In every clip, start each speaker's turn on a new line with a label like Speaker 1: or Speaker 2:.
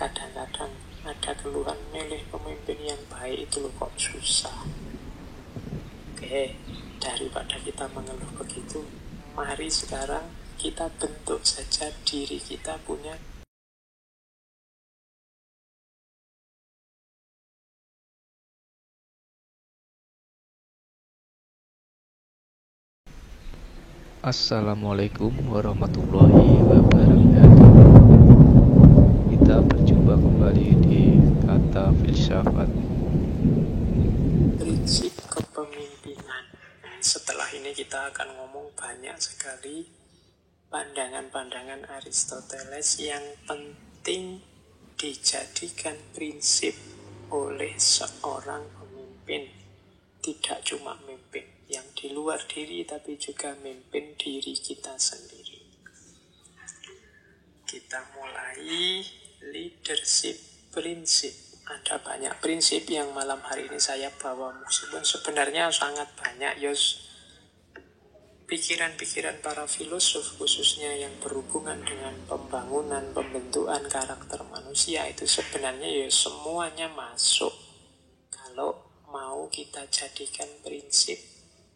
Speaker 1: Kadang-kadang ada keluhan milih pemimpin yang baik itu loh kok susah. Oke, daripada kita mengeluh begitu, mari sekarang kita bentuk saja diri kita punya.
Speaker 2: Assalamualaikum warahmatullahi wabarakatuh. Kita berjumpa kembali di Kata Filsafat.
Speaker 1: Prinsip kepemimpinan. Setelah ini kita akan ngomong banyak sekali pandangan-pandangan Aristoteles yang penting dijadikan prinsip oleh seorang pemimpin. Tidak cuma memimpin yang di luar diri, tapi juga memimpin diri kita sendiri. Kita mulai leadership prinsip. Ada banyak prinsip yang malam hari ini saya bawa, meskipun sebenarnya sangat banyak pikiran-pikiran para filosof, khususnya yang berhubungan dengan pembangunan, pembentukan karakter manusia, itu sebenarnya semuanya masuk kalau mau kita jadikan prinsip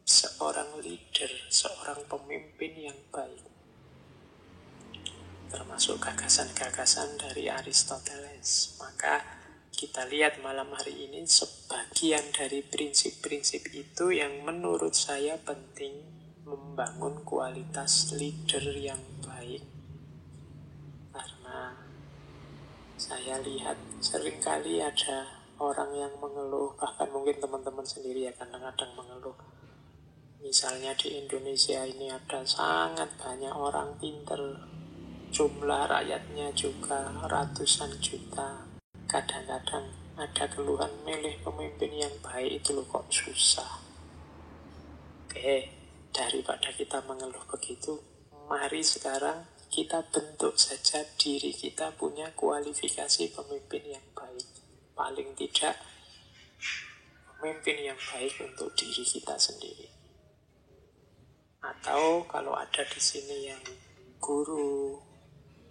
Speaker 1: seorang leader, seorang pemimpin yang baik. Termasuk gagasan-gagasan dari Aristoteles. Maka kita lihat malam hari ini sebagian dari prinsip-prinsip itu yang menurut saya penting membangun kualitas leader yang baik. Karena saya lihat seringkali ada orang yang mengeluh, bahkan mungkin teman-teman sendiri ya kadang-kadang mengeluh. Misalnya di Indonesia ini ada sangat banyak orang pinter, jumlah rakyatnya juga ratusan juta. Kadang-kadang ada keluhan milih pemimpin yang baik itu loh kok susah. Oke, daripada kita mengeluh begitu, mari sekarang kita bentuk saja diri kita punya kualifikasi pemimpin yang baik. Paling tidak pemimpin yang baik untuk diri kita sendiri. Atau kalau ada di sini yang guru,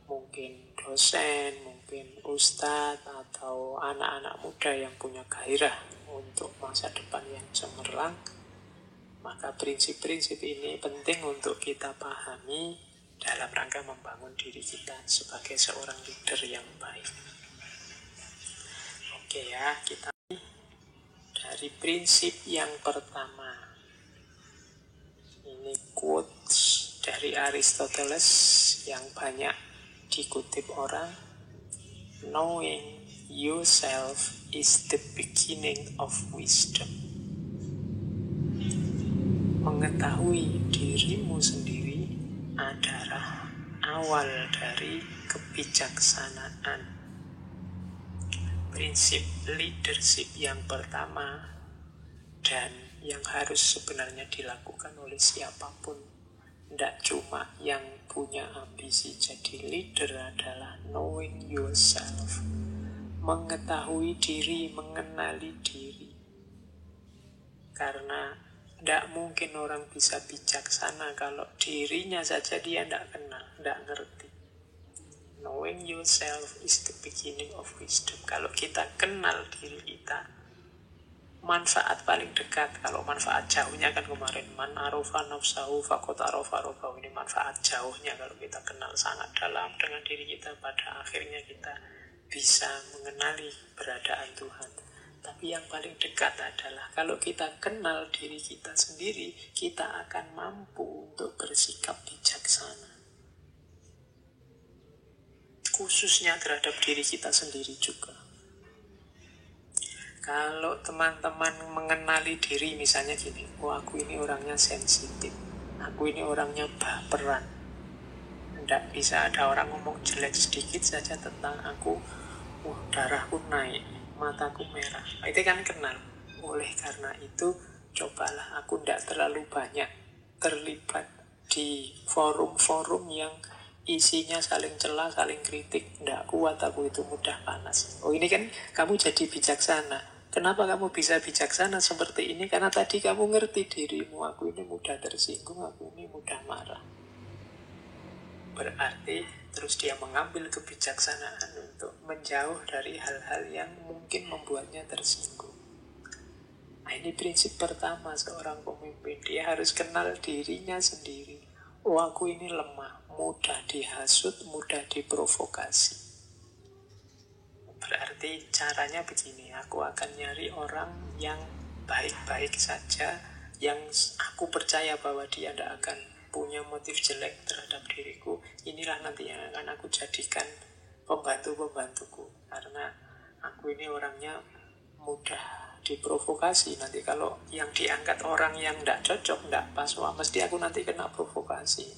Speaker 1: mungkin dosen, mungkin ustadz, atau anak-anak muda yang punya gairah untuk masa depan yang cemerlang, maka prinsip-prinsip ini penting untuk kita pahami dalam rangka membangun diri kita sebagai seorang leader yang baik. Oke ya, kita dari prinsip yang pertama. Ini quotes dari Aristoteles yang banyak dikutip orang. Knowing yourself is the beginning of wisdom. Mengetahui dirimu sendiri adalah awal dari kebijaksanaan. Prinsip leadership yang pertama dan yang harus sebenarnya dilakukan oleh siapapun, tidak cuma yang punya ambisi jadi leader, adalah knowing yourself. Mengetahui diri, mengenali diri. Karena tidak mungkin orang bisa bijaksana kalau dirinya saja dia tidak kenal, tidak ngerti. Knowing yourself is the beginning of wisdom. Kalau kita kenal diri kita, manfaat paling dekat. Kalau manfaat jauhnya kan kemarin, man arofa nafsahu faqad arofa rabbahu. Ini manfaat jauhnya kalau kita kenal sangat dalam dengan diri kita, pada akhirnya kita bisa mengenali keberadaan Tuhan. Tapi yang paling dekat adalah kalau kita kenal diri kita sendiri, kita akan mampu untuk bersikap bijaksana. Khususnya terhadap diri kita sendiri juga. Kalau teman-teman mengenali diri misalnya gini, aku ini orangnya sensitif, aku ini orangnya baperan, tidak bisa ada orang ngomong jelek sedikit saja tentang aku, darahku naik, mataku merah. Itu kan kenal. Oleh karena itu, cobalah aku tidak terlalu banyak terlibat di forum-forum yang isinya saling celah, saling kritik. Tidak kuat aku itu, mudah panas. Ini kan kamu jadi bijaksana. Kenapa kamu bisa bijaksana seperti ini? Karena tadi kamu ngerti dirimu. Aku ini mudah tersinggung, aku ini mudah marah. berarti terus dia mengambil kebijaksanaan untuk menjauh dari hal-hal yang mungkin membuatnya tersinggung. Nah, ini prinsip pertama seorang pemimpin. Dia harus kenal dirinya sendiri. Oh, aku ini lemah, mudah dihasut, mudah diprovokasi. Berarti caranya begini, aku akan nyari orang yang baik-baik saja, yang aku percaya bahwa dia tidak akan punya motif jelek terhadap diriku. Inilah nanti yang akan aku jadikan pembantu-pembantuku. Karena aku ini orangnya mudah diprovokasi. Nanti kalau yang diangkat orang yang tidak cocok, tidak pas, wah mesti aku nanti kena provokasi.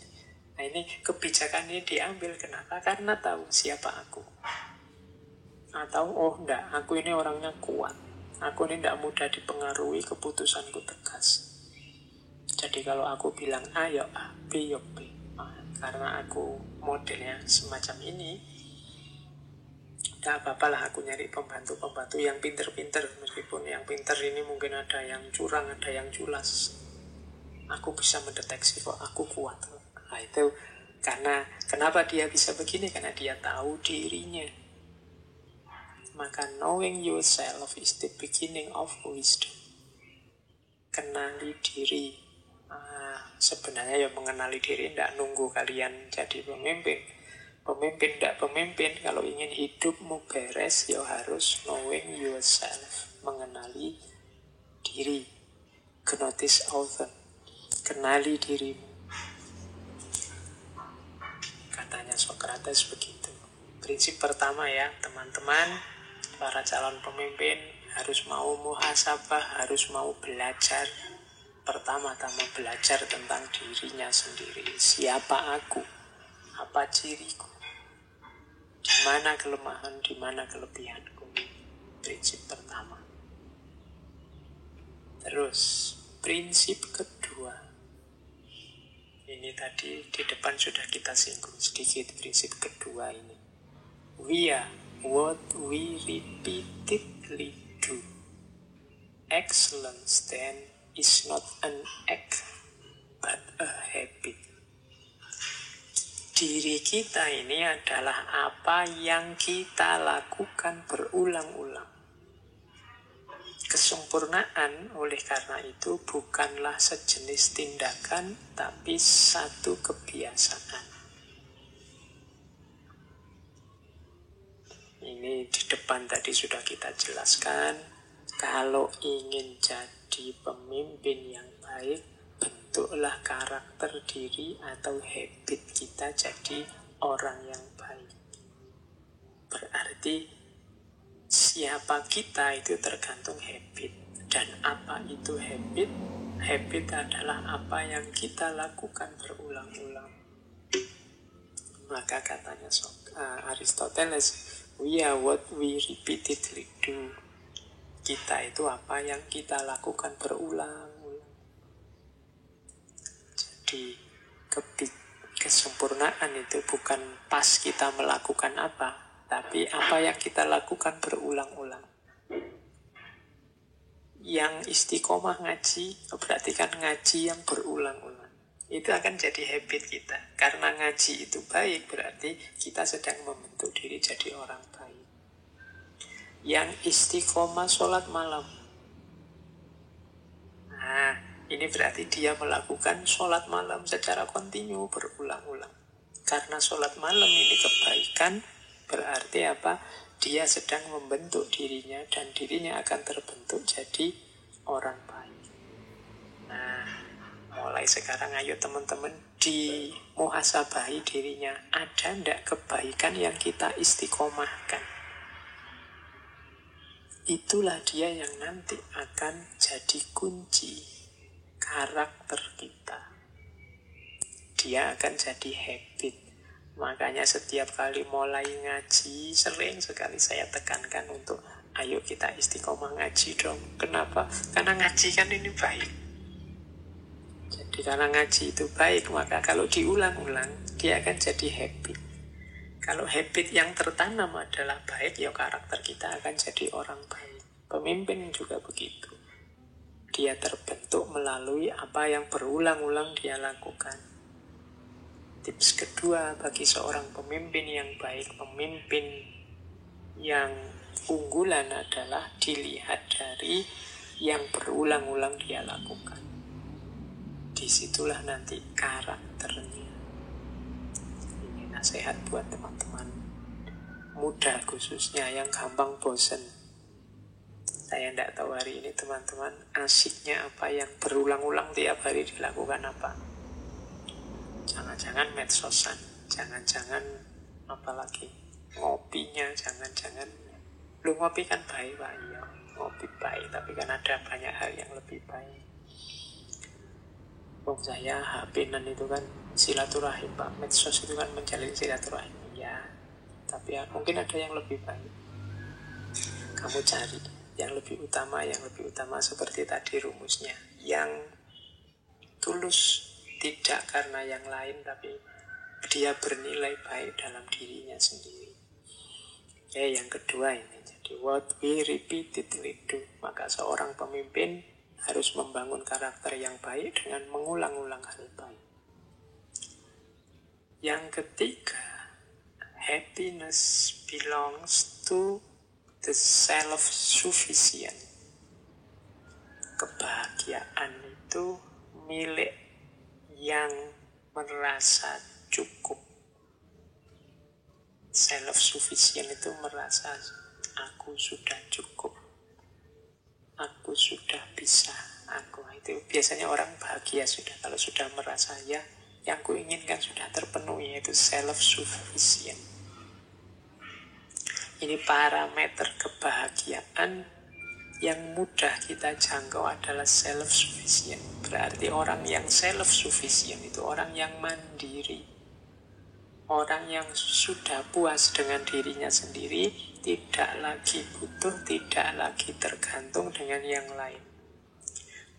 Speaker 1: Nah, ini kebijakan ini diambil. Kenapa? Karena tahu siapa aku. Atau oh enggak, aku ini orangnya kuat, aku ini tidak mudah dipengaruhi, keputusanku tegas. Jadi kalau aku bilang A ya A, B ya B. Karena aku modelnya semacam ini, tidak apa-apalah aku nyari pembantu-pembantu yang pinter-pinter. Meskipun yang pinter ini mungkin ada yang curang, ada yang culas, aku bisa mendeteksi kok aku kuat. Nah itu karena kenapa dia bisa begini, karena dia tahu dirinya. Maka knowing yourself is the beginning of wisdom. Kenali diri. Sebenarnya ya mengenali diri tidak nunggu kalian jadi pemimpin. Pemimpin tidak pemimpin, kalau ingin hidupmu beres ya harus knowing yourself. Mengenali diri. Gnosis author. Kenali dirimu. Katanya Socrates begitu. Prinsip pertama ya teman-teman, para calon pemimpin harus mau muhasabah, harus mau belajar. Pertama-tama belajar tentang dirinya sendiri. Siapa aku? Apa ciriku? Di mana kelemahan, di mana kelebihanku? Prinsip pertama. Terus, prinsip kedua. Ini tadi di depan sudah kita singgung sedikit prinsip kedua ini. We are what we repeatedly do. Excellence then is not an act but a habit. Diri kita ini adalah apa yang kita lakukan berulang-ulang. Kesempurnaan oleh karena itu bukanlah sejenis tindakan, tapi satu kebiasaan. Ini di depan tadi sudah kita jelaskan. Kalau ingin jadi pemimpin yang baik, bentuklah karakter diri atau habit kita jadi orang yang baik. Berarti siapa kita itu tergantung habit. Dan apa itu habit? Habit adalah apa yang kita lakukan berulang-ulang. Maka katanya Aristoteles, we are what we repeatedly do. Kita itu apa yang kita lakukan berulang-ulang. Jadi kesempurnaan itu bukan pas kita melakukan apa, tapi apa yang kita lakukan berulang-ulang. Yang istiqomah ngaji, berarti kan ngaji yang berulang-ulang. Itu akan jadi habit kita. Karena ngaji itu baik, berarti kita sedang membentuk diri jadi orang baik. Yang istiqomah sholat malam. Nah, ini berarti dia melakukan sholat malam secara kontinu, berulang-ulang. Karena sholat malam ini kebaikan, berarti apa? Dia sedang membentuk dirinya, dan dirinya akan terbentuk jadi orang baik. Nah, mulai sekarang ayo teman-teman di muhasabahi dirinya. Ada ndak kebaikan yang kita istiqomahkan? Itulah dia yang nanti akan jadi kunci karakter kita. Dia akan jadi habit. Makanya setiap kali mulai ngaji, sering sekali saya tekankan untuk ayo kita istiqomah ngaji dong. Kenapa? Karena ngaji kan ini baik. Jadi karena ngaji itu baik, maka kalau diulang-ulang, dia akan jadi habit. Kalau habit yang tertanam adalah baik, ya karakter kita akan jadi orang baik. Pemimpin juga begitu. Dia terbentuk melalui apa yang berulang-ulang dia lakukan. Tips kedua bagi seorang pemimpin yang baik, pemimpin yang unggulan adalah dilihat dari yang berulang-ulang dia lakukan. Disitulah nanti karakternya. Ini nasihat buat teman-teman muda khususnya yang gampang bosen. Saya tidak tahu hari ini teman-teman asiknya apa yang berulang-ulang tiap hari dilakukan apa. Jangan-jangan medsosan, jangan-jangan apalagi ngopinya, jangan-jangan lu ngopi kan baik Pak, iya ngopi baik, tapi kan ada banyak hal yang lebih baik. Saya HP-nan itu kan silaturahim Pak, medsos itu kan menjalin silaturahim, ya. Tapi ya, mungkin ada yang lebih baik. Kamu cari yang lebih utama seperti tadi rumusnya, yang tulus, tidak karena yang lain, tapi dia bernilai baik dalam dirinya sendiri. Yang kedua ini, jadi what we repeatedly do. Maka seorang pemimpin harus membangun karakter yang baik dengan mengulang-ulang hal baik. Yang ketiga, happiness belongs to the self-sufficient. Kebahagiaan itu milik yang merasa cukup. Self-sufficient itu merasa aku sudah cukup, aku sudah bisa, itu biasanya orang bahagia sudah kalau sudah merasa ya yang kuinginkan sudah terpenuhi, yaitu self-sufficient. Ini parameter kebahagiaan yang mudah kita jangkau adalah self-sufficient. Berarti orang yang self-sufficient itu orang yang mandiri. Orang yang sudah puas dengan dirinya sendiri, tidak lagi butuh, tidak lagi tergantung dengan yang lain.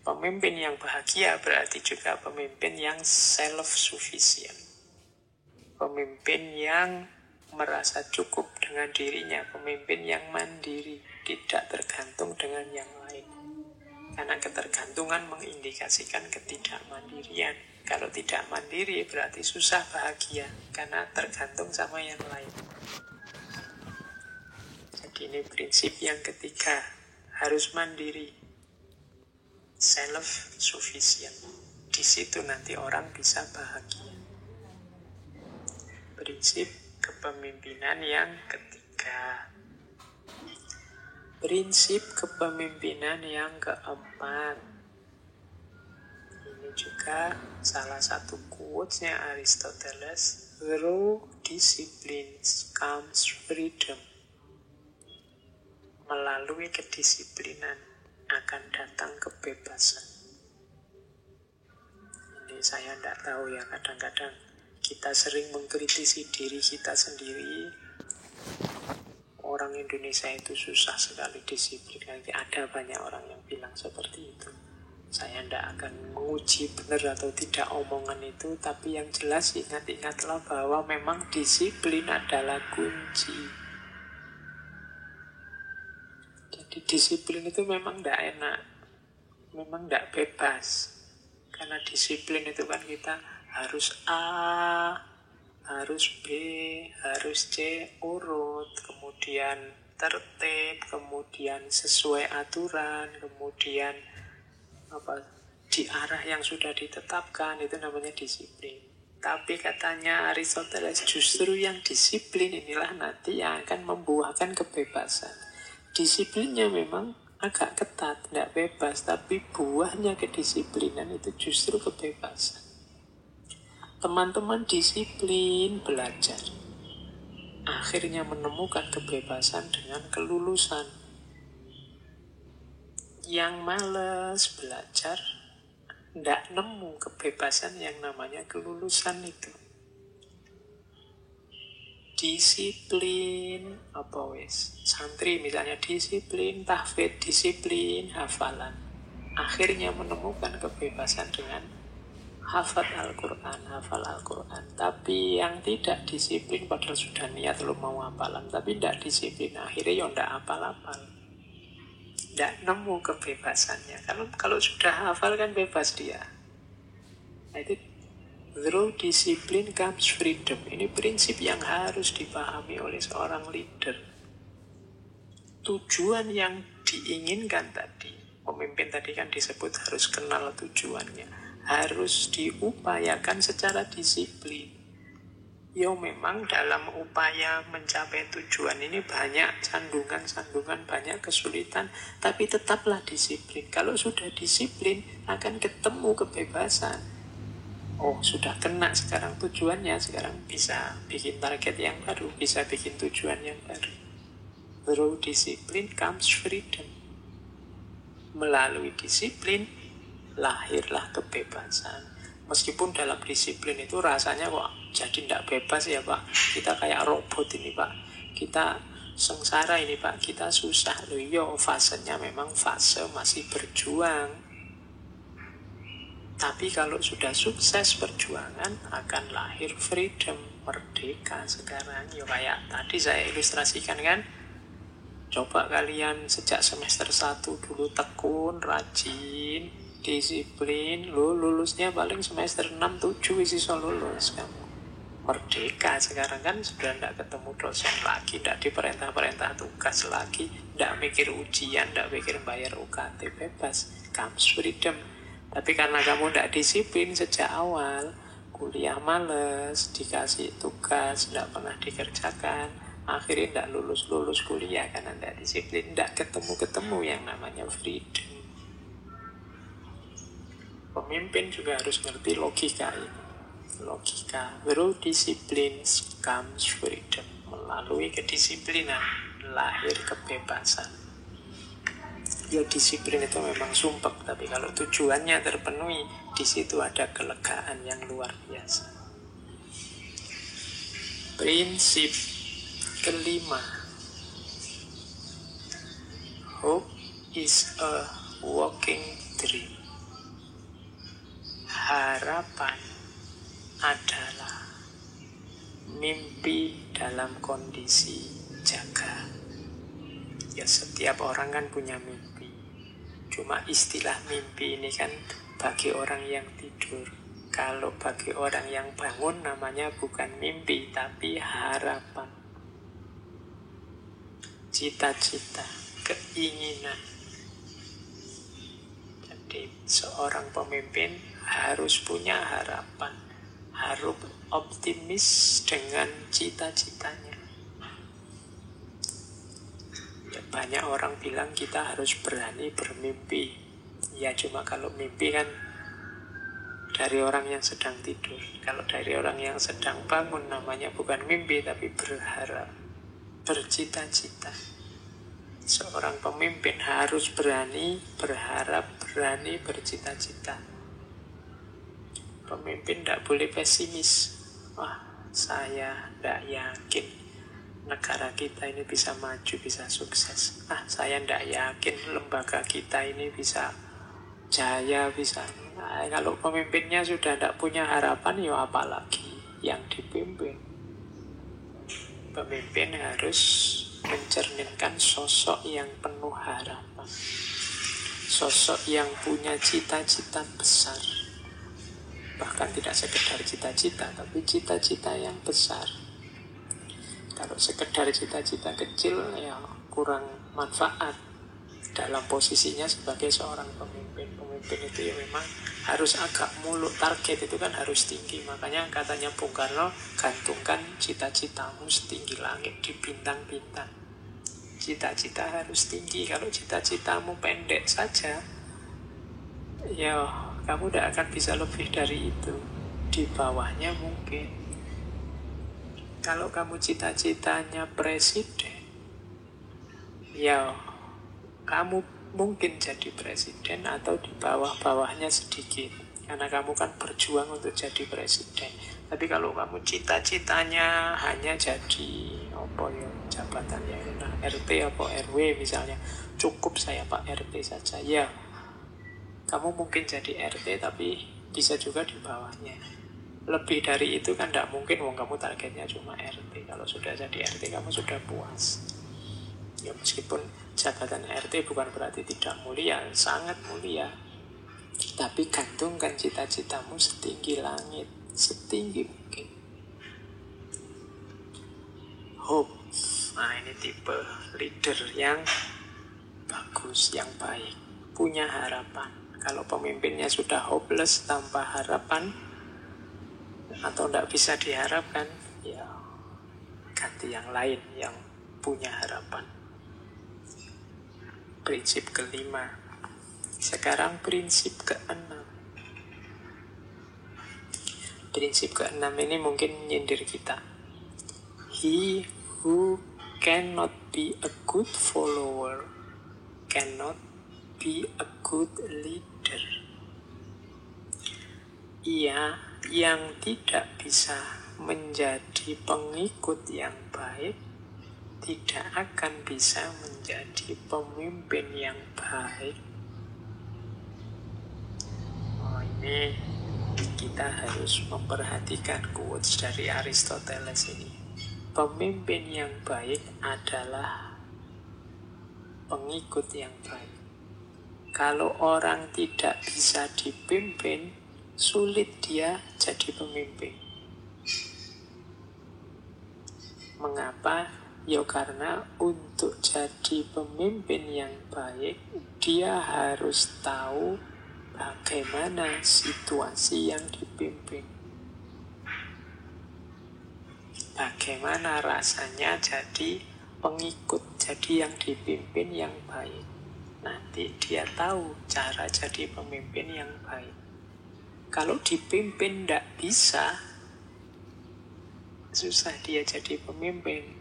Speaker 1: Pemimpin yang bahagia berarti juga pemimpin yang self-sufficient. Pemimpin yang merasa cukup dengan dirinya, pemimpin yang mandiri, tidak tergantung dengan yang lain. Karena ketergantungan mengindikasikan ketidakmandirian. Kalau tidak mandiri berarti susah bahagia, karena tergantung sama yang lain. Jadi ini prinsip yang ketiga, harus mandiri, self-sufficient. Di situ nanti orang bisa bahagia. Prinsip kepemimpinan yang ketiga. Prinsip kepemimpinan yang keempat. Ini juga salah satu quotes-nya Aristoteles. Through discipline comes freedom. Melalui kedisiplinan akan datang kebebasan. Ini saya tidak tahu ya, kadang-kadang kita sering mengkritisi diri kita sendiri. Orang Indonesia itu susah sekali disiplin. Ada banyak orang yang bilang seperti itu. Saya tidak akan menguji benar atau tidak omongan itu, tapi yang jelas ingat-ingatlah bahwa memang disiplin adalah kunci. Jadi disiplin itu memang tidak enak, memang tidak bebas. Karena disiplin itu kan kita harus A, harus B, harus C, urut, kemudian tertib, kemudian sesuai aturan, kemudian di arah yang sudah ditetapkan, itu namanya disiplin. Tapi katanya Aristoteles, justru yang disiplin inilah nanti yang akan membuahkan kebebasan. Disiplinnya memang agak ketat, tidak bebas, tapi buahnya kedisiplinan itu justru kebebasan. Teman-teman disiplin belajar, akhirnya menemukan kebebasan dengan kelulusan. Yang malas belajar tidak nemu kebebasan yang namanya kelulusan itu. Disiplin santri misalnya disiplin, tahfidz disiplin, hafalan, akhirnya menemukan kebebasan dengan hafal Al-Quran. Tapi yang tidak disiplin padahal sudah niat lu mau hafalan, tapi tidak disiplin, akhirnya ya tidak hafal-hafal, tidak nemu kebebasannya. Kalau sudah hafal kan bebas dia. Nah, itu Through discipline comes freedom. Ini prinsip yang harus dipahami oleh seorang leader. Tujuan yang diinginkan tadi, pemimpin tadi kan disebut harus kenal tujuannya, harus diupayakan secara disiplin. Ya memang dalam upaya mencapai tujuan ini banyak sandungan-sandungan, banyak kesulitan, tapi tetaplah disiplin. Kalau sudah disiplin akan ketemu kebebasan. Oh sudah kena sekarang tujuannya, sekarang bisa bikin target yang baru, bisa bikin tujuan yang baru. Through discipline comes freedom. Melalui disiplin lahirlah kebebasan. Meskipun dalam disiplin itu rasanya kok jadi tidak bebas ya Pak. Kita kayak robot ini Pak. Kita sengsara ini Pak. Kita susah loh. Yo, fasenya memang fase masih berjuang. Tapi kalau sudah sukses perjuangan akan lahir freedom, merdeka sekarang. Yo kayak tadi saya ilustrasikan kan. Coba kalian sejak semester 1 dulu tekun, rajin, disiplin, lulusnya paling semester 6-7 iso lulus kamu. Merdeka sekarang kan, sudah tidak ketemu dosen lagi, tidak diperintah-perintah tugas lagi, tidak mikir ujian, tidak mikir bayar UKT, bebas, comes freedom. Tapi karena kamu tidak disiplin sejak awal, kuliah males, dikasih tugas tidak pernah dikerjakan, akhirnya tidak lulus kuliah karena tidak disiplin, tidak ketemu yang namanya freedom. Pemimpin juga harus ngerti logika ini. Logika, through discipline comes freedom. Melalui kedisiplinan lahir kebebasan. Ya disiplin itu memang sumpek, tapi kalau tujuannya terpenuhi, di situ ada kelegaan yang luar biasa. Prinsip kelima, hope is a walking dream. Harapan adalah mimpi dalam kondisi jaga. Ya setiap orang kan punya mimpi. Cuma istilah mimpi ini kan bagi orang yang tidur. Kalau bagi orang yang bangun namanya bukan mimpi tapi harapan. Cita-cita, keinginan. Jadi seorang pemimpin harus punya harapan, harus optimis dengan cita-citanya. Ya, banyak orang bilang kita harus berani bermimpi. Ya cuma kalau mimpi kan dari orang yang sedang tidur. Kalau dari orang yang sedang bangun namanya bukan mimpi tapi berharap, bercita-cita. Seorang pemimpin harus berani berharap, berani bercita-cita. Pemimpin tidak boleh pesimis. Wah, saya tidak yakin negara kita ini bisa maju, bisa sukses. Saya tidak yakin lembaga kita ini bisa jaya, bisa. Kalau pemimpinnya sudah tidak punya harapan, ya apalagi yang dipimpin. Pemimpin harus mencerminkan sosok yang penuh harapan. Sosok yang punya cita-cita besar. Bahkan tidak sekedar cita-cita, tapi cita-cita yang besar. Kalau sekedar cita-cita kecil, ya kurang manfaat dalam posisinya sebagai seorang pemimpin. Pemimpin itu ya memang harus agak muluk, target itu kan harus tinggi. Makanya katanya Bung Karno, gantungkan cita-citamu setinggi langit di bintang-bintang. Cita-cita harus tinggi. Kalau cita-citamu pendek saja, ya kamu tidak akan bisa lebih dari itu. Di bawahnya mungkin. Kalau kamu cita-citanya presiden, ya kamu mungkin jadi presiden atau di bawah-bawahnya sedikit. Karena kamu kan berjuang untuk jadi presiden. Tapi kalau kamu cita-citanya hanya jadi jabatan ya, RT atau RW misalnya, cukup saya Pak RT saja, ya kamu mungkin jadi RT tapi bisa juga di bawahnya. Lebih dari itu kan tidak mungkin, kamu targetnya cuma RT. Kalau sudah jadi RT kamu sudah puas. Ya meskipun jabatan RT bukan berarti tidak mulia, sangat mulia. Tapi gantungkan cita-citamu setinggi langit. setinggi mungkin. Hope. Nah, ini tipe leader yang bagus, yang baik, punya harapan. Kalau pemimpinnya sudah hopeless, tanpa harapan, atau tidak bisa diharapkan, ya ganti yang lain yang punya harapan. Prinsip kelima. Sekarang prinsip keenam. Prinsip keenam ini mungkin nyindir kita. He who cannot be a good follower cannot be a good leader. Ia yang tidak bisa menjadi pengikut yang baik tidak akan bisa menjadi pemimpin yang baik. Oh, ini kita harus memperhatikan quotes dari Aristoteles ini. Pemimpin yang baik adalah pengikut yang baik. Kalau orang tidak bisa dipimpin, sulit dia jadi pemimpin. Mengapa? Ya karena untuk jadi pemimpin yang baik, dia harus tahu bagaimana situasi yang dipimpin. Bagaimana rasanya jadi pengikut, jadi yang dipimpin yang baik. Nanti dia tahu cara jadi pemimpin yang baik. Kalau dipimpin tidak bisa, susah dia jadi pemimpin.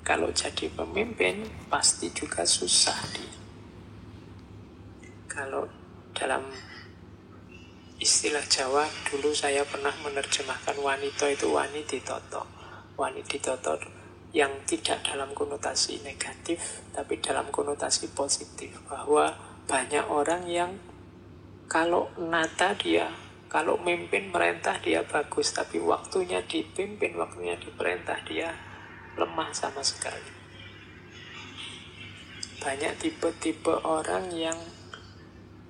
Speaker 1: Kalau jadi pemimpin, pasti juga susah dia. Kalau dalam istilah Jawa, dulu saya pernah menerjemahkan wanita itu wani ditoto. Wani ditoto yang tidak dalam konotasi negatif, tapi dalam konotasi positif. Bahwa banyak orang yang kalau nata dia, kalau mimpin merintah dia bagus, tapi waktunya dipimpin, waktunya diperintah dia lemah sama sekali. Banyak tipe-tipe orang yang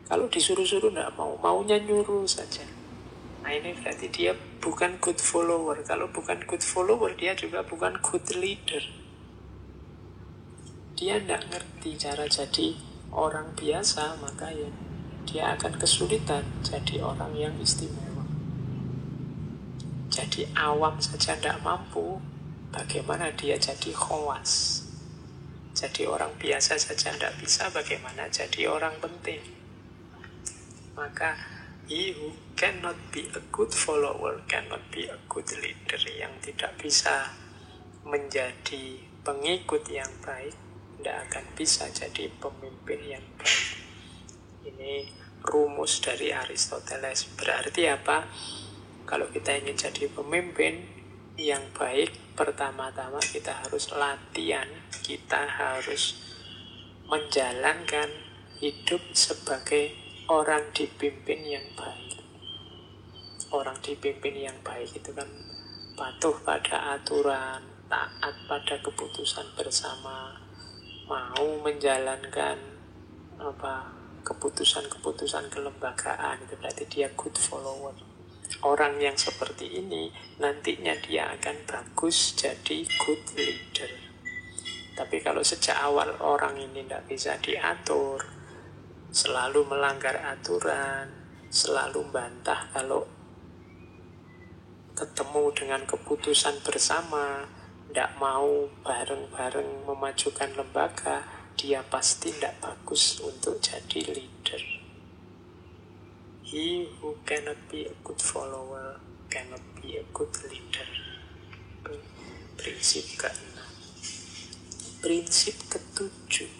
Speaker 1: kalau disuruh-suruh tidak mau, maunya nyuruh saja. Nah, ini berarti dia bukan good follower. Kalau bukan good follower, dia juga bukan good leader. Dia tidak ngerti cara jadi orang biasa, maka ya dia akan kesulitan jadi orang yang istimewa. Jadi awam saja tidak mampu, bagaimana dia jadi khawas? Jadi orang biasa saja tidak bisa, bagaimana jadi orang penting? Maka he who cannot be a good follower cannot be a good leader. Yang tidak bisa menjadi pengikut yang baik tidak akan bisa jadi pemimpin yang baik. Ini rumus dari Aristoteles. Berarti apa? Kalau kita ingin jadi pemimpin yang baik, pertama-tama kita harus latihan, kita harus menjalankan hidup sebagai orang dipimpin yang baik. Orang dipimpin yang baik itu kan patuh pada aturan, taat pada keputusan bersama, mau menjalankan keputusan-keputusan kelembagaan. Itu berarti dia good follower. Orang yang seperti ini nantinya dia akan bagus jadi good leader. Tapi kalau sejak awal orang ini tidak bisa diatur, selalu melanggar aturan, selalu bantah kalau ketemu dengan keputusan bersama, tidak mau bareng-bareng memajukan lembaga, dia pasti tidak bagus untuk jadi leader. He who cannot be a good follower cannot be a good leader. Prinsip ke-6. Prinsip ke-7.